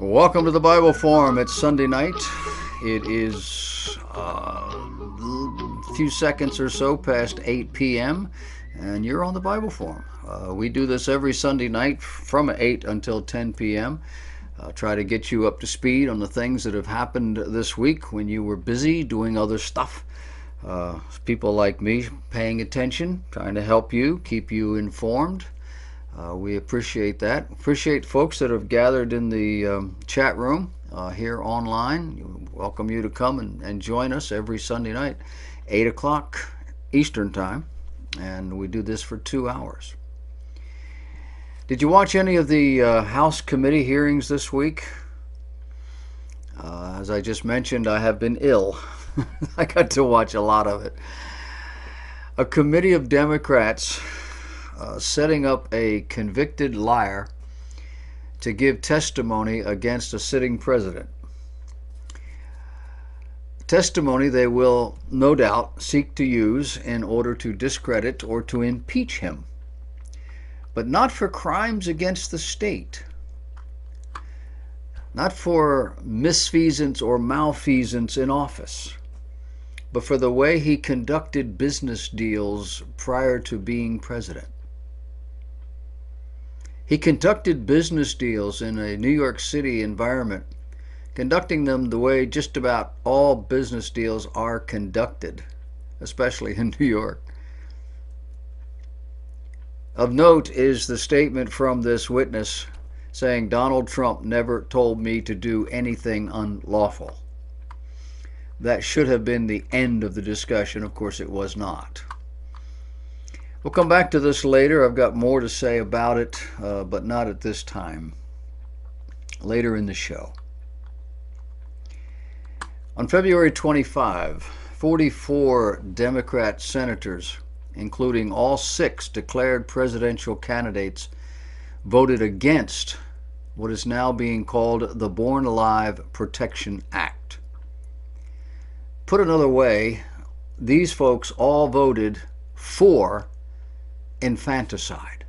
Welcome to the Bible Forum. It's Sunday night. It is a few seconds or so past 8 p.m., and you're on the Bible Forum. We do this every Sunday night from 8 until 10 p.m. Try to get you up to speed on the things that have happened this week when you were busy doing other stuff. People like me paying attention, trying to help you, keep you informed. We appreciate that. Appreciate folks that have gathered in the chat room here online. Welcome you to come and join us every Sunday night, 8 o'clock Eastern Time, and we do this for 2 hours. Did you watch any of the House committee hearings this week? As I just mentioned, I have been ill. I got to watch a lot of it. A committee of Democrats setting up a convicted liar to give testimony against a sitting president. Testimony they will no doubt seek to use in order to discredit or to impeach him, but not for crimes against the state, not for misfeasance or malfeasance in office, but for the way he conducted business deals prior to being president. He conducted business deals in a New York City environment, conducting them the way just about all business deals are conducted, especially in New York. Of note is the statement from this witness saying Donald Trump never told me to do anything unlawful. That should have been the end of the discussion. Of course, it was not. We'll come back to this later. I've got more to say about it, but not at this time. Later in the show. On February 25, 44 Democrat senators, including all 6 declared presidential candidates, voted against what is now being called the Born Alive Protection Act. Put another way, these folks all voted for infanticide.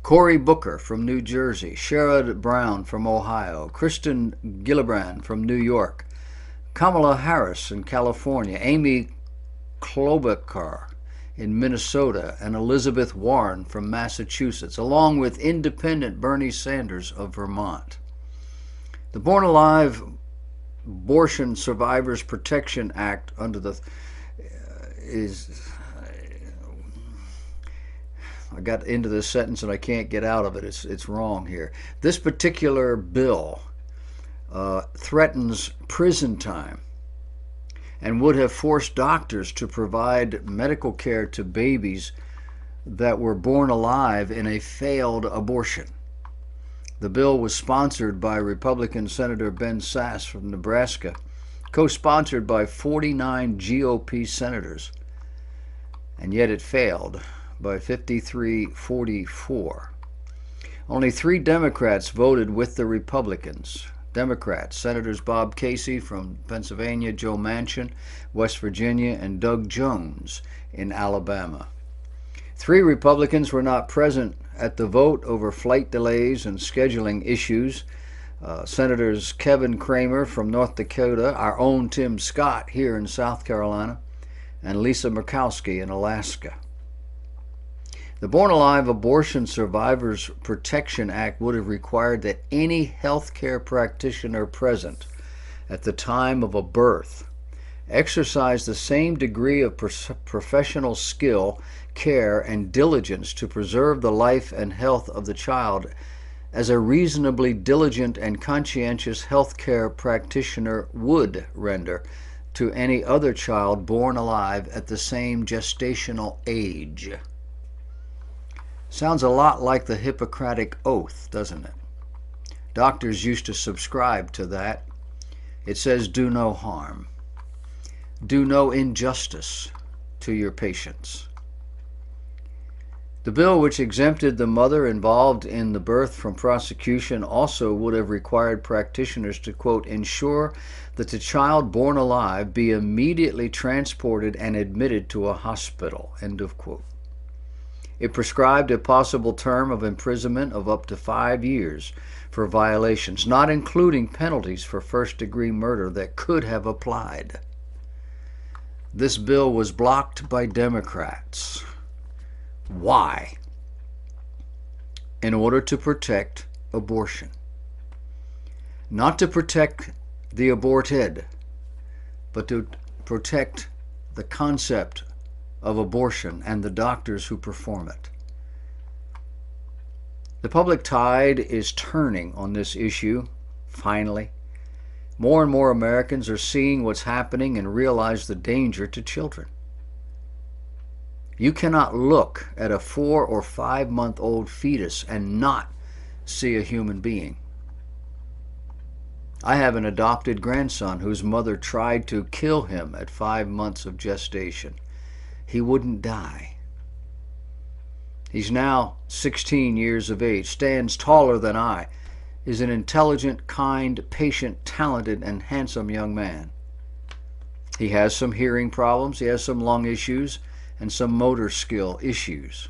Cory Booker from New Jersey, Sherrod Brown from Ohio, Kristen Gillibrand from New York, Kamala Harris in California, Amy Klobuchar in Minnesota, and Elizabeth Warren from Massachusetts, along with independent Bernie Sanders of Vermont. The Born Alive Abortion Survivors Protection Act under the I got into this sentence and I can't get out of it. It's wrong here. This particular bill threatens prison time and would have forced doctors to provide medical care to babies that were born alive in a failed abortion. The bill was sponsored by Republican Senator Ben Sasse from Nebraska, co-sponsored by 49 GOP senators, and yet it failed by 53-44. Only 3 Democrats voted with the Republicans. Democrats, Senators Bob Casey from Pennsylvania, Joe Manchin, West Virginia, and Doug Jones in Alabama. 3 Republicans were not present at the vote over flight delays and scheduling issues. Senators Kevin Cramer from North Dakota, our own Tim Scott here in South Carolina, and Lisa Murkowski in Alaska. The Born Alive Abortion Survivors Protection Act would have required that any healthcare practitioner present at the time of a birth exercise the same degree of professional skill, care, and diligence to preserve the life and health of the child as a reasonably diligent and conscientious healthcare practitioner would render to any other child born alive at the same gestational age. Sounds a lot like the Hippocratic Oath, doesn't it? Doctors used to subscribe to that. It says, do no harm. Do no injustice to your patients. The bill which exempted the mother involved in the birth from prosecution also would have required practitioners to, quote, ensure that the child born alive be immediately transported and admitted to a hospital, end of quote. It prescribed a possible term of imprisonment of up to 5 years for violations, not including penalties for first-degree murder that could have applied. This bill was blocked by Democrats. Why? In order to protect abortion. Not to protect the aborted, but to protect the concept of abortion and the doctors who perform it. The public tide is turning on this issue, finally. More and more Americans are seeing what's happening and realize the danger to children. You cannot look at a 4 or 5 month old fetus and not see a human being. I have an adopted grandson whose mother tried to kill him at 5 months of gestation. He wouldn't die. He's now 16 years of age, stands taller than I, is an intelligent, kind, patient, talented, and handsome young man. He has some hearing problems, he has some lung issues, and some motor skill issues.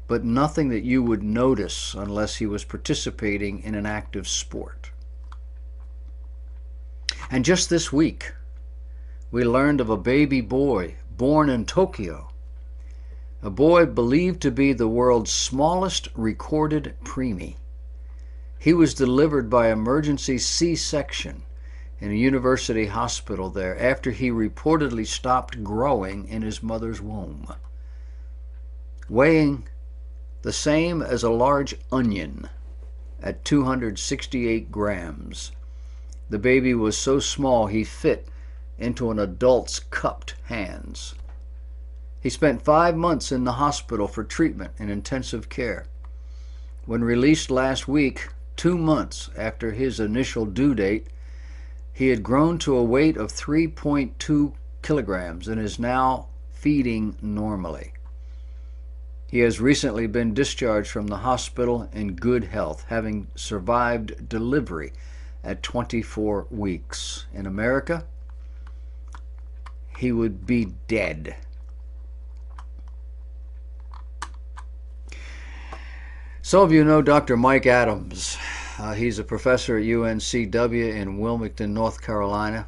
But nothing that you would notice unless he was participating in an active sport. And just this week, we learned of a baby boy born in Tokyo, a boy believed to be the world's smallest recorded preemie. He was delivered by emergency C-section in a university hospital there after he reportedly stopped growing in his mother's womb. Weighing the same as a large onion at 268 grams, the baby was so small he fit into an adult's cupped hands. He spent 5 months in the hospital for treatment and intensive care. When released last week, 2 months after his initial due date, he had grown to a weight of 3.2 kilograms and is now feeding normally. He has recently been discharged from the hospital in good health, having survived delivery at 24 weeks. In America, he would be dead. Some of you know Dr. Mike Adams. He's a professor at UNCW in Wilmington, North Carolina.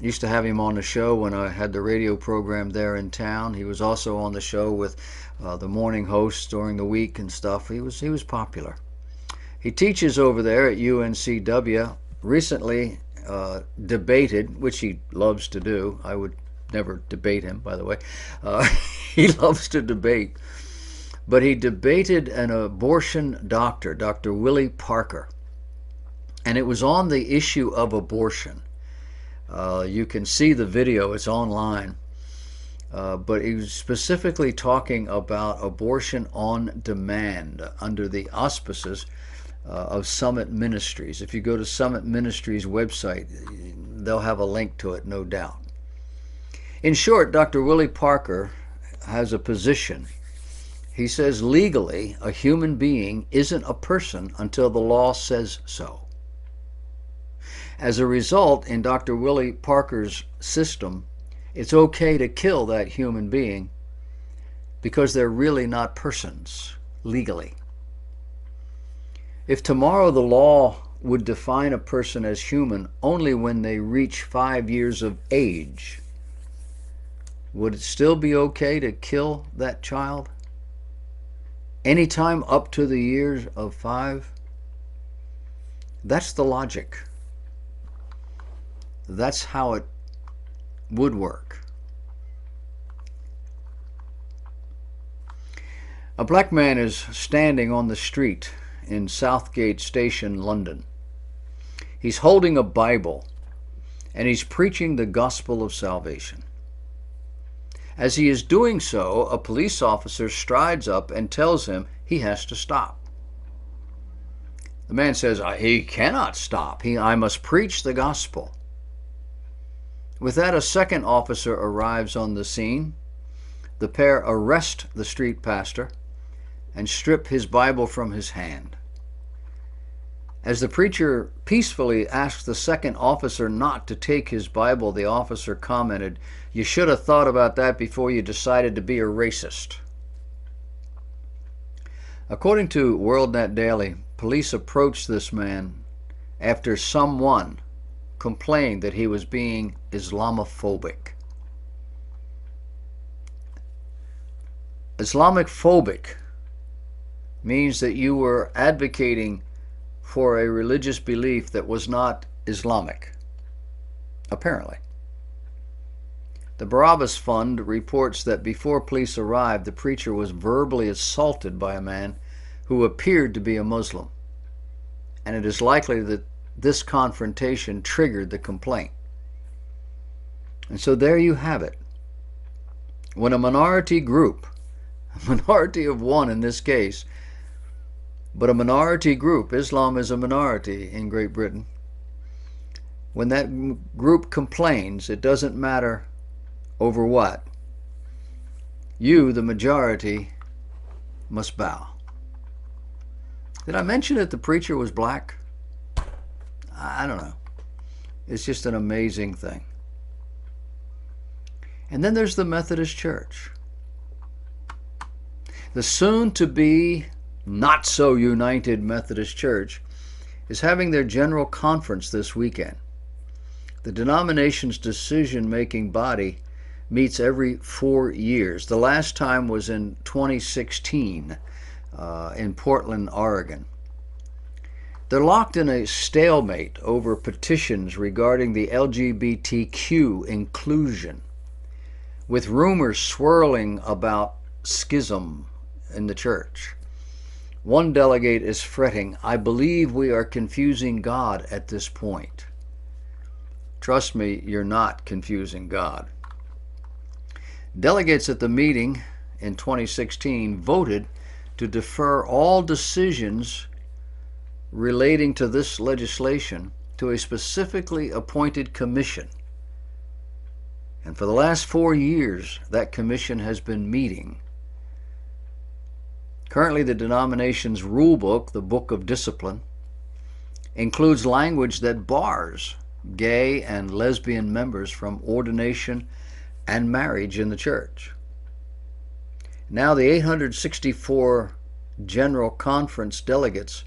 Used to have him on the show when I had the radio program there in town. He was also on the show with the morning hosts during the week and stuff. He was popular. He teaches over there at UNCW. Recently debated, which he loves to do. I would never debate him, by the way. He loves to debate. But he debated an abortion doctor, Dr. Willie Parker, and it was on the issue of abortion. You can see the video, it's online, but he was specifically talking about abortion on demand under the auspices of Summit Ministries. If you go to Summit Ministries' website, they'll have a link to it, no doubt. In short, Dr. Willie Parker has a position. He says legally, a human being isn't a person until the law says so. As a result, in Dr. Willie Parker's system, it's okay to kill that human being because they're really not persons, legally. If tomorrow the law would define a person as human only when they reach 5 years of age, would it still be okay to kill that child? Anytime up to the years of 5? That's the logic. That's how it would work. A black man is standing on the street in Southgate Station, London. He's holding a Bible and he's preaching the gospel of salvation. As he is doing so, a police officer strides up and tells him he has to stop. The man says, he cannot stop. I must preach the gospel. With that, a second officer arrives on the scene. The pair arrest the street pastor and strip his Bible from his hand. As the preacher peacefully asked the second officer not to take his Bible, the officer commented, "You should have thought about that before you decided to be a racist." According to WorldNet Daily, police approached this man after someone complained that he was being Islamophobic. Islamophobic means that you were advocating for a religious belief that was not Islamic, apparently. The Barabbas Fund reports that before police arrived, the preacher was verbally assaulted by a man who appeared to be a Muslim, and it is likely that this confrontation triggered the complaint. And so there you have it. When a minority group, a minority of one in this case, but a minority group, Islam is a minority in Great Britain, when that group complains, it doesn't matter over what. You, the majority, must bow. Did I mention that the preacher was black? I don't know. It's just an amazing thing. And then there's the Methodist Church. The soon-to-be not-so-united Methodist Church is having their general conference this weekend. The denomination's decision-making body meets every 4 years. The last time was in 2016 in Portland, Oregon. They're locked in a stalemate over petitions regarding the LGBTQ inclusion, with rumors swirling about schism in the church. One delegate is fretting, "I believe we are confusing God at this point." Trust me, you're not confusing God. Delegates at the meeting in 2016 voted to defer all decisions relating to this legislation to a specifically appointed commission. And for the last 4 years, that commission has been meeting. Currently, the denomination's rule book, the Book of Discipline, includes language that bars gay and lesbian members from ordination and marriage in the church. Now, the 864 General Conference delegates,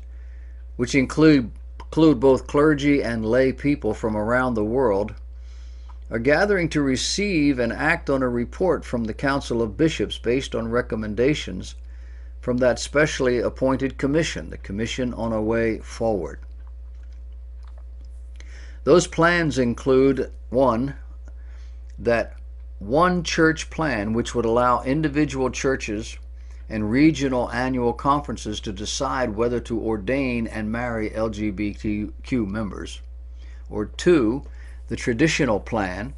which include both clergy and lay people from around the world, are gathering to receive and act on a report from the Council of Bishops based on recommendations from that specially appointed commission, the Commission on a Way Forward. Those plans include, one, that one church plan which would allow individual churches and regional annual conferences to decide whether to ordain and marry LGBTQ members, or two, the traditional plan,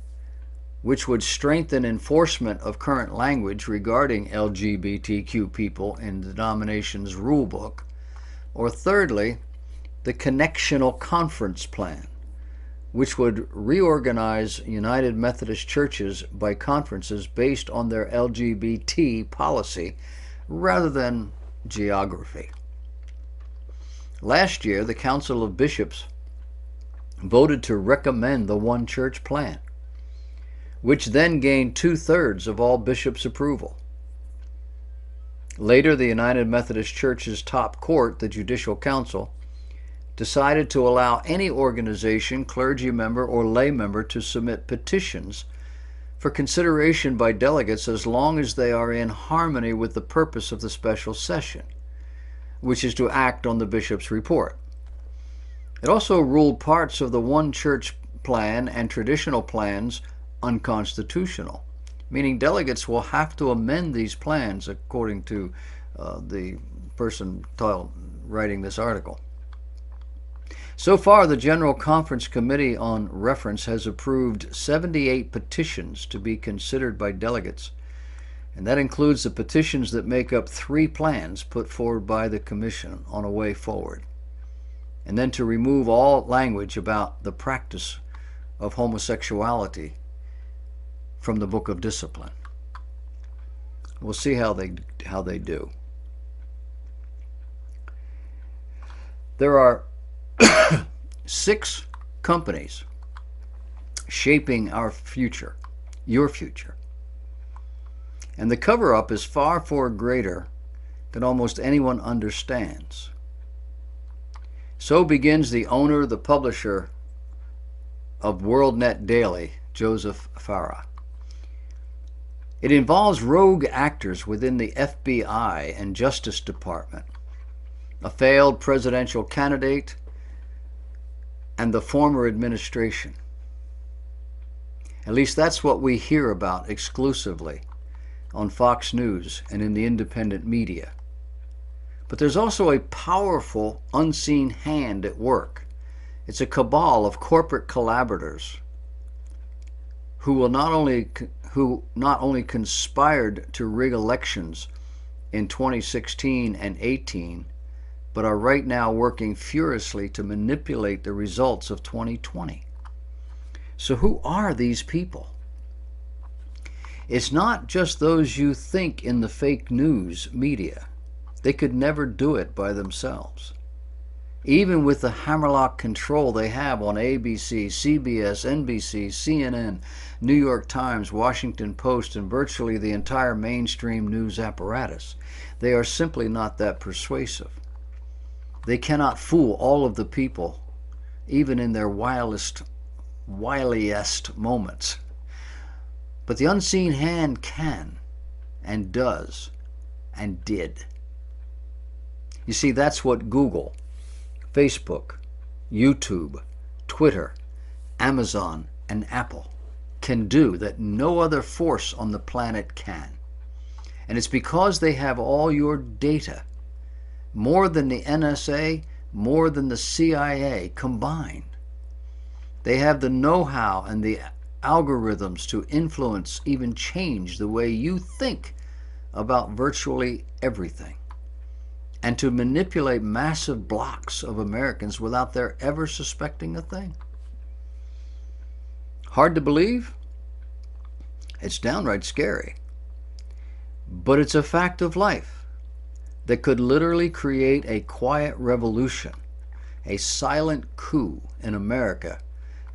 which would strengthen enforcement of current language regarding LGBTQ people in the denomination's rule book, or thirdly, the connectional conference plan, which would reorganize United Methodist churches by conferences based on their LGBT policy rather than geography. Last year, the Council of Bishops voted to recommend the One Church plan, which then gained 2/3 of all bishops' approval. Later, the United Methodist Church's top court, the Judicial Council, decided to allow any organization, clergy member, or lay member to submit petitions for consideration by delegates as long as they are in harmony with the purpose of the special session, which is to act on the bishop's report. It also ruled parts of the One Church plan and traditional plans unconstitutional, meaning delegates will have to amend these plans, according to the person writing this article. So far, the General Conference Committee on Reference has approved 78 petitions to be considered by delegates, and that includes the petitions that make up 3 plans put forward by the Commission on a Way Forward, and then to remove all language about the practice of homosexuality from the Book of Discipline. We'll see how they do. There are 6 companies shaping our future, your future. And the cover-up is far, far greater than almost anyone understands. So begins the owner, the publisher of WorldNet Daily, Joseph Farah. It involves rogue actors within the FBI and Justice Department, a failed presidential candidate, and the former administration. At least that's what we hear about exclusively on Fox News and in the independent media. But there's also a powerful, unseen hand at work. It's a cabal of corporate collaborators who not only conspired to rig elections in 2016 and 18, but are right now working furiously to manipulate the results of 2020. So who are these people? It's not just those you think in the fake news media. They could never do it by themselves. Even with the hammerlock control they have on ABC, CBS, NBC, CNN, New York Times, Washington Post, and virtually the entire mainstream news apparatus, they are simply not that persuasive. They cannot fool all of the people, even in their wiliest moments. But the unseen hand can, and does, and did. You see, that's what Google, Facebook, YouTube, Twitter, Amazon, and Apple can do that no other force on the planet can. And it's because they have all your data, more than the NSA, more than the CIA combined. They have the know-how and the algorithms to influence, even change the way you think about virtually everything, and to manipulate massive blocks of Americans without their ever suspecting a thing. Hard to believe? It's downright scary. But it's a fact of life that could literally create a quiet revolution, a silent coup in America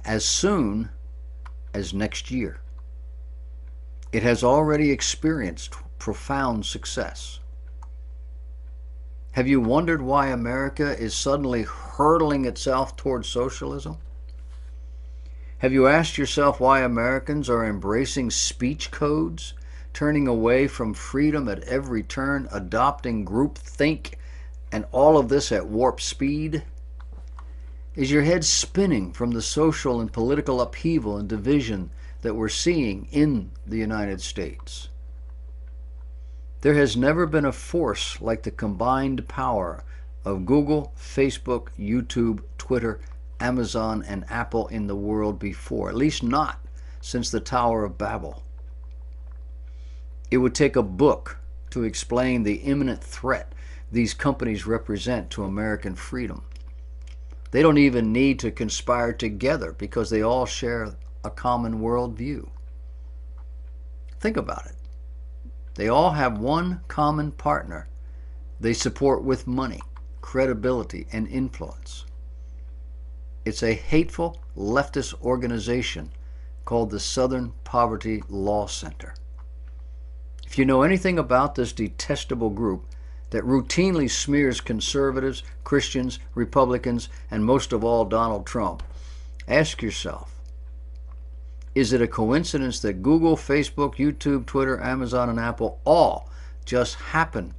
as soon as next year. It has already experienced profound success. Have you wondered why America is suddenly hurtling itself towards socialism? Have you asked yourself why Americans are embracing speech codes, turning away from freedom at every turn, adopting groupthink, and all of this at warp speed? Is your head spinning from the social and political upheaval and division that we're seeing in the United States? There has never been a force like the combined power of Google, Facebook, YouTube, Twitter, Amazon, and Apple in the world before, at least not since the Tower of Babel. It would take a book to explain the imminent threat these companies represent to American freedom. They don't even need to conspire together because they all share a common worldview. Think about it. They all have one common partner they support with money, credibility, and influence. It's a hateful leftist organization called the Southern Poverty Law Center. If you know anything about this detestable group that routinely smears conservatives, Christians, Republicans, and most of all Donald Trump, ask yourself, is it a coincidence that Google, Facebook, YouTube, Twitter, Amazon, and Apple all just happen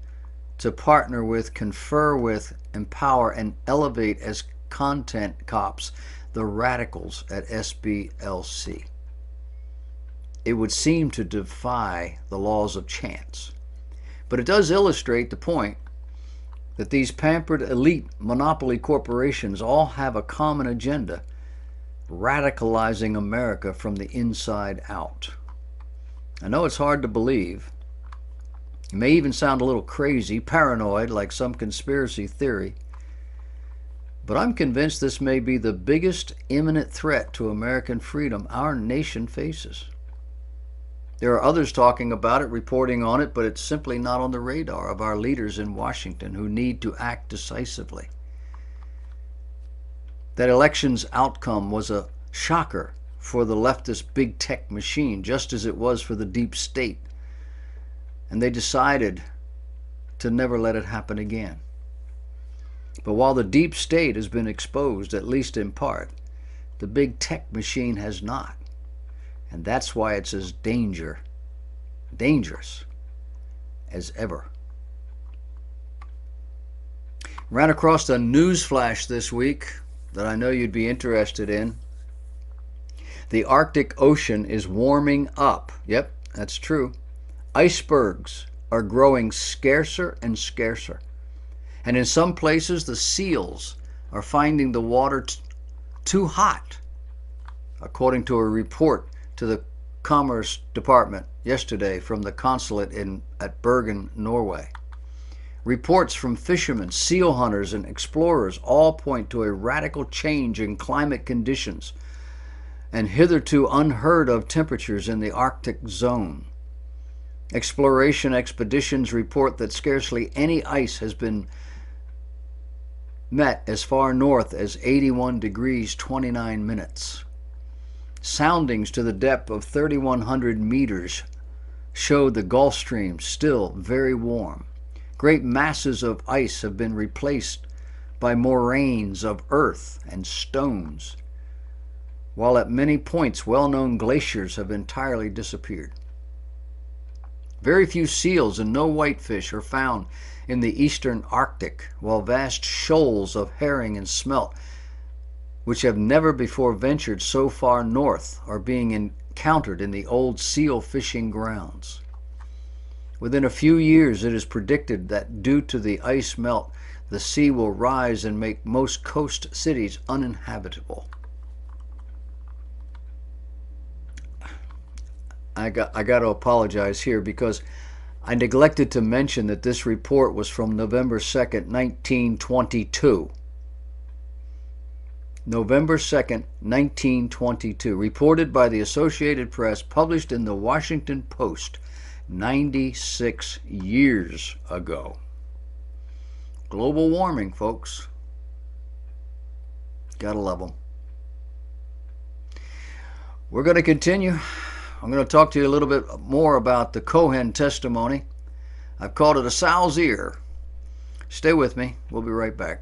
to partner with, confer with, empower, and elevate as content cops the radicals at SBLC? It would seem to defy the laws of chance. But it does illustrate the point that these pampered elite monopoly corporations all have a common agenda: radicalizing America from the inside out. I know it's hard to believe. It may even sound a little crazy, paranoid, like some conspiracy theory. But I'm convinced this may be the biggest imminent threat to American freedom our nation faces. There are others talking about it, reporting on it, but it's simply not on the radar of our leaders in Washington who need to act decisively. That election's outcome was a shocker for the leftist big tech machine, just as it was for the deep state. And they decided to never let it happen again. But while the deep state has been exposed, at least in part, the big tech machine has not. And that's why it's as dangerous as ever. Ran across a news flash this week that I know you'd be interested in. The Arctic Ocean is warming up. Yep, that's true. Icebergs are growing scarcer and scarcer. And in some places, the seals are finding the water too hot, according to a report to the Commerce Department yesterday from the consulate at Bergen, Norway. Reports from fishermen, seal hunters, and explorers all point to a radical change in climate conditions and hitherto unheard of temperatures in the Arctic zone. Exploration expeditions report that scarcely any ice has been met as far north as 81 degrees 29 minutes. Soundings to the depth of 3,100 meters show the Gulf Stream still very warm. Great masses of ice have been replaced by moraines of earth and stones, while at many points well-known glaciers have entirely disappeared. Very few seals and no whitefish are found in the eastern Arctic, while vast shoals of herring and smelt, which have never before ventured so far north, are being encountered in the old seal fishing grounds. Within a few years, it is predicted that due to the ice melt, the sea will rise and make most coast cities uninhabitable. I got to apologize here because I neglected to mention that this report was from November 2nd, 1922. November 2nd, 1922, reported by the Associated Press, published in the Washington Post 96 years ago. Global warming, folks. Gotta love them. We're going to continue. I'm going to talk to you a little bit more about the Cohen testimony. I've called it a sow's ear. Stay with me. We'll be right back.